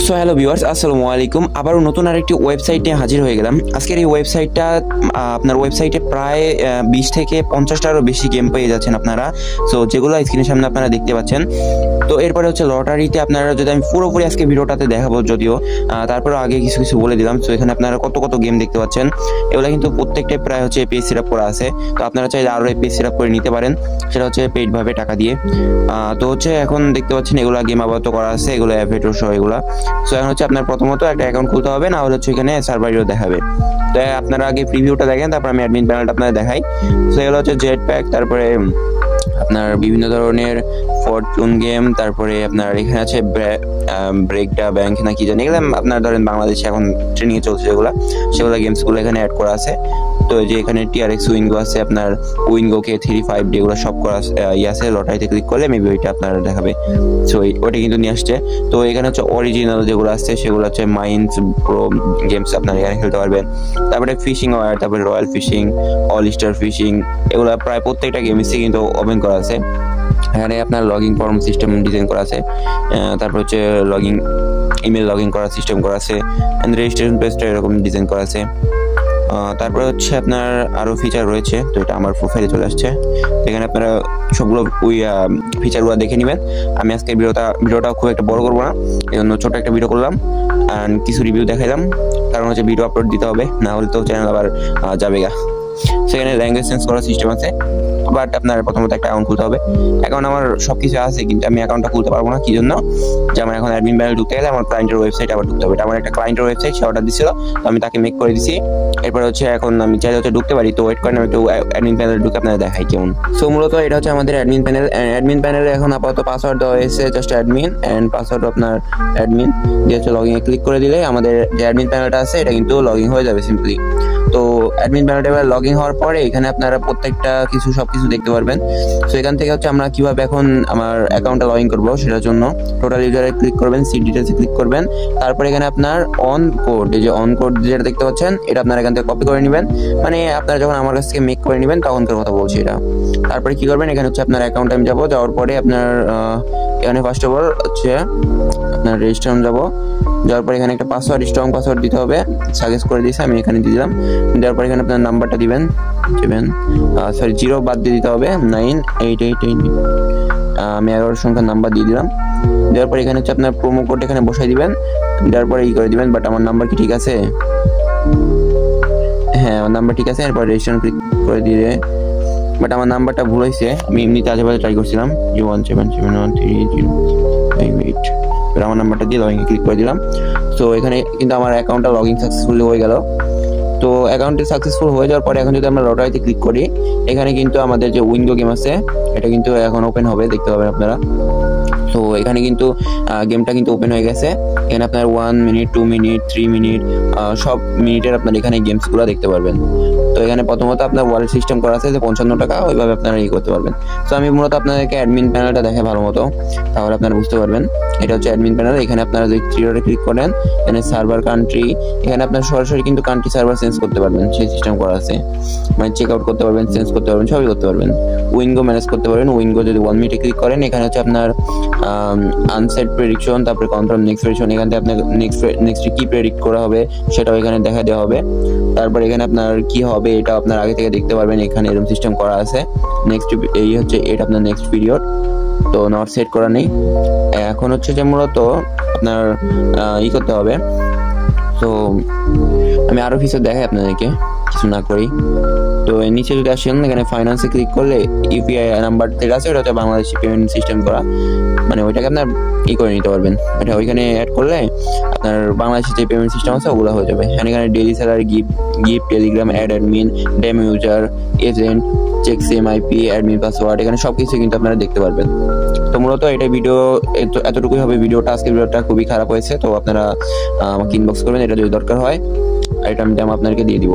So hello viewers, আসসালামু আলাইকুম। আবারও নতুন আরেকটি ওয়েবসাইট নিয়ে হাজির হয়ে গেলাম। আজকের এই ওয়েবসাইটটা আপনার ওয়েবসাইটে প্রায় 20 থেকে 50টারও বেশি গেম পেয়ে যাচ্ছেন আপনারা। সো যেগুলো স্ক্রিনের সামনে আপনারা দেখতে পাচ্ছেন। তো এরপরে হচ্ছে লটারিতে আপনারা, যদি আমি পুরোপুরি আজকে ভিডিওটাতে দেখাবো যদিও, তারপরে আগে কিছু কিছু বলে দিলাম। সো এখানে আপনারা কত কত গেম দেখতে পাচ্ছেন, এগুলো কিন্তু প্রত্যেকটাই প্রায় হচ্ছে পেজ সেট আপ করা আছে। তো আপনারা চাইলে আরও পেজ সেট আপ করে নিতে পারেন, সেটা হচ্ছে পেইডভাবে টাকা দিয়ে। তো হচ্ছে এখন দেখতে পাচ্ছেন এগুলা গেম আপাতত করা আছে, এগুলো অ্যাভেটর সহ এগুলা। সো এখন হচ্ছে আপনার প্রথমত একটা অ্যাকাউন্ট খুলতে হবে, না হলে হচ্ছে এখানে সার্ভারও দেখাবে। তো আপনারা আগে প্রিভিউটা দেখেন, তারপর আমি অ্যাডমিন প্যানেলটা আপনাদের দেখাই। সো এগুলো হচ্ছে জেট প্যাক, তারপরে আপনার বিভিন্ন ধরনের ফরচুন গেম, তারপরে আপনার এখানে আছে ব্রেকডা ব্যাংক না কি জানি, এগুলো আপনার ধরেন বাংলাদেশে এখন ট্রেনিংয়ে চলছে সেগুলো গেমসগুলো এখানে অ্যাড করা আছে। তো যে এখানে টিআরএক্স উইঙ্গো আছে, আপনার উইঙ্গোকে 3-5 এগুলো সব করা আছে। লটারিতে ক্লিক করলে মেবি ওইটা আপনার দেখাবে। সো ওইটা কিন্তু নিয়ে আসছে। তো এখানে হচ্ছে অরিজিনাল যেগুলো আসছে সেগুলো হচ্ছে মাইন্স প্রো গেমস, আপনারা এখানে খেলতে পারবেন। তারপরে ফিশিং ওয়ার, তারপরে royal fishing, all star fishing, এগুলো প্রায় প্রত্যেকটা গেমসে কিন্তু ওপেন করা আছে। এখানে আপনার লগইন ফর্ম সিস্টেম ডিজাইন করা আছে, তারপর হচ্ছে ইমেল লগইন করার সিস্টেম করা আছে, এন্ড রেজিস্ট্রেশন পেজটা এরকম ডিজাইন করা আছে। তারপরে হচ্ছে আপনার আরও ফিচার রয়েছে। তো এটা আমার প্রোফাইলে চলে আসছে, এখানে আপনারা সবগুলো ওই ফিচারগুলো দেখে নেবেন। আমি আজকে ভিডিওটা খুব একটা বড় করবো না, এই জন্য ছোটো একটা ভিডিও করলাম অ্যান্ড কিছু রিভিউ দেখাইলাম, কারণ হচ্ছে ভিডিও আপলোড দিতে হবে, না হলে তো চ্যানেল আবার যাবে গা। সেখানে ল্যাঙ্গুয়েজ চেঞ্জ করার সিস্টেম আছে, বাট আপনার প্রথমত একটা অ্যাকাউন্ট খুলতে হবে। অ্যাকাউন্ট আমার সব কিছু আছে, কিন্তু আমি অ্যাকাউন্টটা খুলতে পারবো না। কি জন্য? যে আমার এখন অ্যাডমিন প্যানেল ঢুকতে গেলে আমার ক্লায়েন্টের ওয়েবসাইট আবার ঢুকতে হবে। এটা আমার একটা ক্লায়েন্টের ওয়েবসাইট, সে অর্ডার দিচ্ছিল, তো আমি তাকে মেক করে দিছি। এরপর হচ্ছে এখন আমি চাইলে হচ্ছে ঢুকতে পারি। তো ওয়েট করেন, আমি একটু অ্যাডমিন প্যানেলে ঢুকে আপনাদের দেখাই কেমন। সো মূলত এটা হচ্ছে আমাদের অ্যাডমিন প্যানেল। অ্যাডমিন প্যানেলে এখন আপাতত পাসওয়ার্ড দেওয়া হয়েছে জাস্ট অ্যাডমিন, অ্যান্ড পাসওয়ার্ড আপনার অ্যাডমিন দিয়ে হচ্ছে লগ ইনে ক্লিক করে দিলে আমাদের যে অ্যাডমিন প্যানেলটা আছে এটা কিন্তু লগ ইন হয়ে যাবে সিম্পলি। তো অ্যাডমিন প্যানেলটা এবার লগ ইন হওয়ার পরে এখানে আপনারা প্রত্যেকটা সবকিছু দেখতে পারবেন। তো এখান থেকে হচ্ছে আমরা কিভাবে এখন আমার অ্যাকাউন্টটা লগ ইন করবো সেটার জন্য টোটাল ইউজারে ক্লিক করবেন, সিট ডিটেলসে ক্লিক করবেন। তারপরে এখানে আপনার অন কোড, এই যে অন কোড যেটা দেখতে পাচ্ছেন এটা আপনারা এখান থেকে কপি করে নেবেন। মানে আপনারা যখন আমার কাছ থেকে মেক করে নেবেন তখনকার কথা বলছি এটা। তারপরে কি করবেন, এখানে হচ্ছে আপনার অ্যাকাউন্টে আমি যাবো, যাওয়ার পরে আপনার এখানে ফার্স্ট অফ অল হচ্ছে আপনার রেজিস্ট্রেশন যাওয়ার পরে এখানে একটা পাসওয়ার্ড, স্ট্রং পাসওয়ার্ড দিতে হবে। সাজেস্ট করে দিয়েছে, আমি এখানে দিয়ে দিলাম। দেওয়ার পরে এখানে আপনার নাম্বারটা দিবেন, 0 বাদ দিয়ে দিতে হবে, 9888। আমি 11 সংখ্যার নাম্বার দিয়ে দিলাম। দেওয়ার পরে এখানে হচ্ছে আপনার প্রোমো কোড এখানে বসাই দিবেন। দেওয়ার পরে করে দিবেন, বাট আমার নাম্বার কি ঠিক আছে? হ্যাঁ, আমার নাম্বার ঠিক আছে। এরপর রেজিস্ট্রেশন ক্লিক করে দিয়ে, বাট আমার নাম্বারটা ভুল হয়েছে, আমি এমনিতে আশেপাশে ট্রাই করছিলাম, 017713358। এবার আমার নাম্বারটা দিয়ে লগ ইন ক্লিক করে দিলাম। তো এখানে কিন্তু আমার অ্যাকাউন্টটা লগ ইন সাকসেসফুলি হয়ে গেল। তো অ্যাকাউন্টে সাকসেসফুল হয়ে যাওয়ার পরে এখন যদি আমরা লটারিতে ক্লিক করি, এখানে কিন্তু আমাদের যে উইন্ডো গেম আছে এটা কিন্তু এখন ওপেন হবে, দেখতে পাবেন আপনারা। তো এখানে কিন্তু গেমটা কিন্তু ওপেন হয়ে গেছে। এখানে আপনার 1 মিনিট, 2 মিনিট, 3 মিনিট, সব মিনিটের আপনার এখানে গেমসগুলো দেখতে পারবেন। তো এখানে প্রথমত আপনার ওয়ালেট সিস্টেম করা আছে যে 55 টাকা, ওইভাবে আপনারা করতে পারবেন। তো আমি মূলত আপনাদেরকে অ্যাডমিন প্যানেলটা দেখে ভালো মতো, তাহলে আপনারা বুঝতে পারবেন। এটা হচ্ছে অ্যাডমিন প্যানেল। এখানে আপনারা যদি থ্রিডে ক্লিক করেন, এখানে সার্ভার কান্ট্রি, এখানে আপনার সরাসরি কিন্তু কান্ট্রি সার্ভার চেঞ্জ করতে পারবেন, সেই সিস্টেম করা আছে। মানে চেক আউট করতে পারবেন, চেঞ্জ করতে পারবেন, সবই করতে পারবেন। উইঙ্গো ম্যানেজ করতে পারবেন। উইঙ্গো যদি 1 মিনিটে ক্লিক করেন, এখানে হচ্ছে আপনার আনসেট প্রেডিকশন, তারপরে কনফার্ম নেক্সট প্রেডিকশন, এখান থেকে আপনার নেক্সট কি প্রেডিক্ট করা হবে সেটাও এখানে দেখা দেওয়া হবে। তারপর এখানে আপনার কি হবে এটা আপনার আগে থেকে দেখতে পারবেন, এখানে এরকম সিস্টেম করা আছে। নেক্সট এই হচ্ছে এটা আপনার নেক্সট পিরিয়ড, তো নট সেট করা নেই। এখন হচ্ছে যে মূলত আপনার করতে হবে। তো আমি আরও ফিচার দেখাই আপনাদেরকে, কিছু না করি। তো এর নিচে যদি আসেন, এখানে ফাইন্যান্সে ক্লিক করলে ইউপিআই নাম্বার যেটা আছে ওটা হচ্ছে বাংলাদেশি পেমেন্ট সিস্টেম করা, মানে ওইটাকে আপনার করে নিতে পারবেন। এটা ওইখানে অ্যাড করলে আপনার বাংলাদেশি যে পেমেন্ট সিস্টেম আছে ওগুলো হয়ে যাবে। এখানে daily salary, gift, Telegram, admin, demo user, agent, check sim IP, admin password, এখানে সব কিছু কিন্তু আপনারা দেখতে পারবেন। তো মূলত এটা ভিডিও এতটুকুই হবে ভিডিওটা। আজকের ভিডিওটা খুবই খারাপ হয়েছে, তো আপনারা আমাকে ইনবক্স করবেন এটা যদি দরকার হয়, এটা আমি আপনাদেরকে দিয়ে দিব।